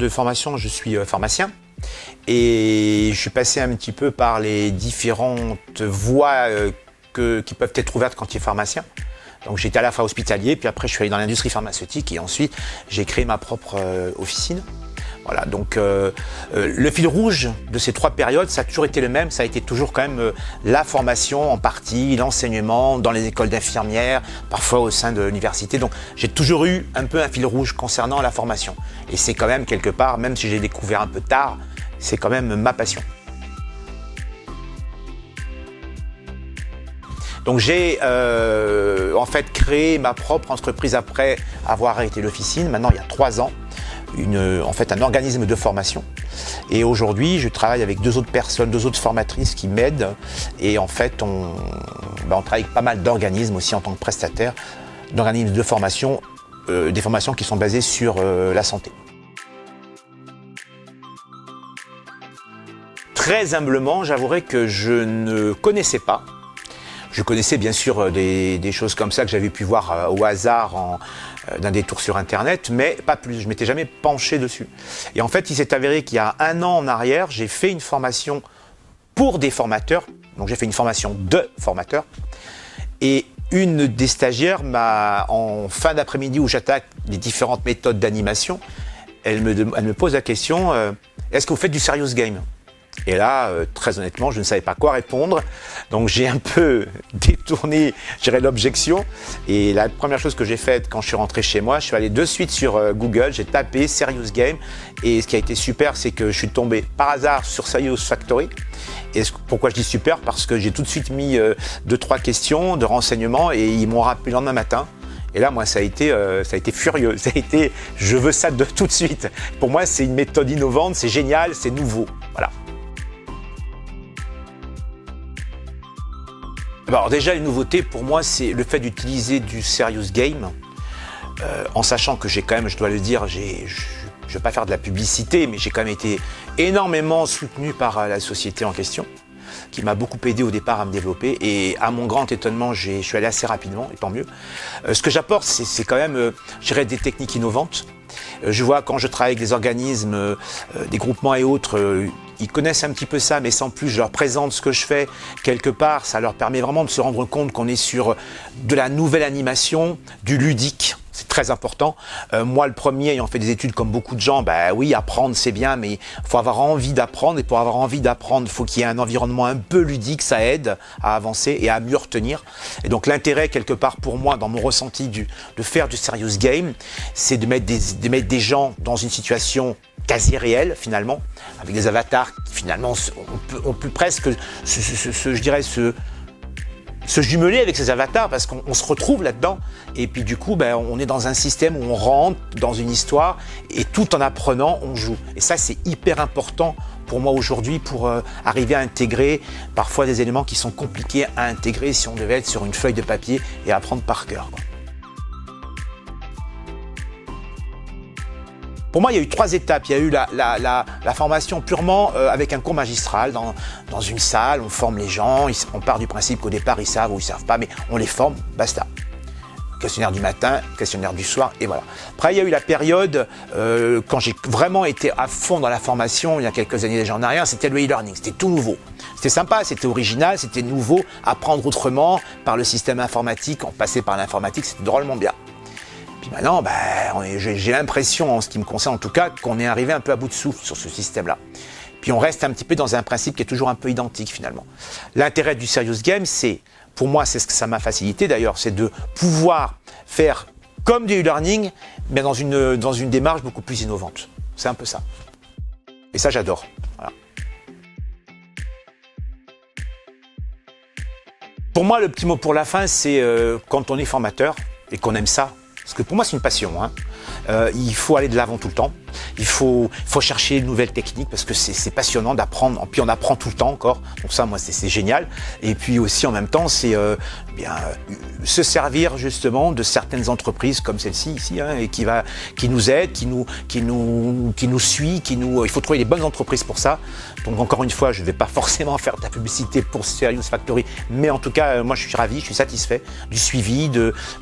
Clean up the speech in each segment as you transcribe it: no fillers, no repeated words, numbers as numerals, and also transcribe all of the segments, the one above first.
de formation, je suis pharmacien et je suis passé un petit peu par les différentes voies qui peuvent être ouvertes quand tu es pharmacien. Donc j'étais à la fois hospitalier, puis après je suis allé dans l'industrie pharmaceutique et ensuite j'ai créé ma propre officine. Voilà, donc le fil rouge de ces 3 périodes, ça a toujours été le même, ça a été toujours quand même la formation en partie, l'enseignement dans les écoles d'infirmières, parfois au sein de l'université. Donc j'ai toujours eu un peu un fil rouge concernant la formation. Et c'est quand même quelque part, même si j'ai découvert un peu tard, c'est quand même ma passion. Donc j'ai en fait créé ma propre entreprise après avoir arrêté l'officine, maintenant il y a 3 ans. En fait un organisme de formation et aujourd'hui je travaille avec 2 autres personnes, 2 autres formatrices qui m'aident et en fait on travaille avec pas mal d'organismes aussi en tant que prestataire d'organismes de formation, des formations qui sont basées sur la santé. Très humblement, j'avouerai que je ne connaissais pas. Je connaissais bien sûr des choses comme ça que j'avais pu voir au hasard d'un détour sur Internet, mais pas plus. Je m'étais jamais penché dessus. Et en fait, il s'est avéré qu'il y a 1 an en arrière, j'ai fait une formation pour des formateurs. Donc j'ai fait une formation de formateurs. Et une des stagiaires m'a, en fin d'après-midi où j'attaque les différentes méthodes d'animation, elle me pose la question est-ce que vous faites du serious game ? Et là, très honnêtement, je ne savais pas quoi répondre. Donc j'ai un peu détourné, je dirais, l'objection. Et la première chose que j'ai faite quand je suis rentré chez moi, je suis allé de suite sur Google, j'ai tapé Serious Game. Et ce qui a été super, c'est que je suis tombé par hasard sur Serious Factory. Et pourquoi je dis super ? Parce que j'ai tout de suite mis 2-3 questions de renseignements et ils m'ont rappelé le lendemain matin. Et là, moi, ça a été furieux. Ça a été, je veux ça de tout de suite. Pour moi, c'est une méthode innovante, c'est génial, c'est nouveau. Voilà. Alors déjà, une nouveauté pour moi, c'est le fait d'utiliser du serious game, en sachant que j'ai quand même, je dois le dire, je ne vais pas faire de la publicité, mais j'ai quand même été énormément soutenu par la société en question, qui m'a beaucoup aidé au départ à me développer. Et à mon grand étonnement, je suis allé assez rapidement, et tant mieux. Ce que j'apporte, c'est quand même, je dirais, des techniques innovantes. Je vois quand je travaille avec des organismes, des groupements et autres, ils connaissent un petit peu ça, mais sans plus, je leur présente ce que je fais quelque part. Ça leur permet vraiment de se rendre compte qu'on est sur de la nouvelle animation, du ludique. C'est très important. Moi, le premier, ayant fait des études comme beaucoup de gens, bah oui, apprendre c'est bien, mais il faut avoir envie d'apprendre. Et pour avoir envie d'apprendre, il faut qu'il y ait un environnement un peu ludique. Ça aide à avancer et à mieux retenir. Et donc l'intérêt quelque part pour moi, dans mon ressenti de faire du serious game, c'est de mettre des gens dans une situation quasi réelle finalement, avec des avatars qui finalement on peut presque je dirais se jumeler avec ces avatars parce qu'on se retrouve là-dedans et puis du coup on est dans un système où on rentre dans une histoire et tout en apprenant on joue et ça c'est hyper important pour moi aujourd'hui pour arriver à intégrer parfois des éléments qui sont compliqués à intégrer si on devait être sur une feuille de papier et apprendre par cœur, quoi. Pour moi, il y a eu 3 étapes. Il y a eu la formation purement avec un cours magistral dans une salle. On forme les gens. On part du principe qu'au départ, ils savent ou ils ne savent pas, mais on les forme, basta. Questionnaire du matin, questionnaire du soir, et voilà. Après, il y a eu la période quand j'ai vraiment été à fond dans la formation, il y a quelques années déjà en arrière, c'était le e-learning. C'était tout nouveau. C'était sympa, c'était original, c'était nouveau. Apprendre autrement par le système informatique, on passait par l'informatique, c'était drôlement bien. Puis maintenant, j'ai l'impression, en ce qui me concerne en tout cas, qu'on est arrivé un peu à bout de souffle sur ce système-là. Puis on reste un petit peu dans un principe qui est toujours un peu identique finalement. L'intérêt du serious game, pour moi, c'est ce que ça m'a facilité d'ailleurs, c'est de pouvoir faire comme du e-learning, mais dans une démarche beaucoup plus innovante. C'est un peu ça. Et ça, j'adore. Voilà. Pour moi, le petit mot pour la fin, c'est quand on est formateur et qu'on aime ça, parce que pour moi, c'est une passion. Il faut aller de l'avant tout le temps. Il faut chercher de nouvelles techniques parce que c'est passionnant d'apprendre. Puis on apprend tout le temps encore. Donc ça, moi, c'est génial. Et puis aussi, en même temps, c'est se servir justement de certaines entreprises comme celle-ci ici, et qui nous aide, qui nous suit, il faut trouver les bonnes entreprises pour ça. Donc encore une fois, je ne vais pas forcément faire de la publicité pour Serious Factory, mais en tout cas, moi, je suis ravi, je suis satisfait du suivi.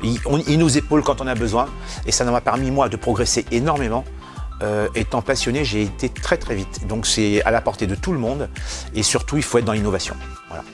Il nous épaule quand on a besoin, et ça m'a permis moi de progresser énormément. étant passionné, j'ai été très très vite. Donc c'est à la portée de tout le monde et surtout il faut être dans l'innovation. Voilà.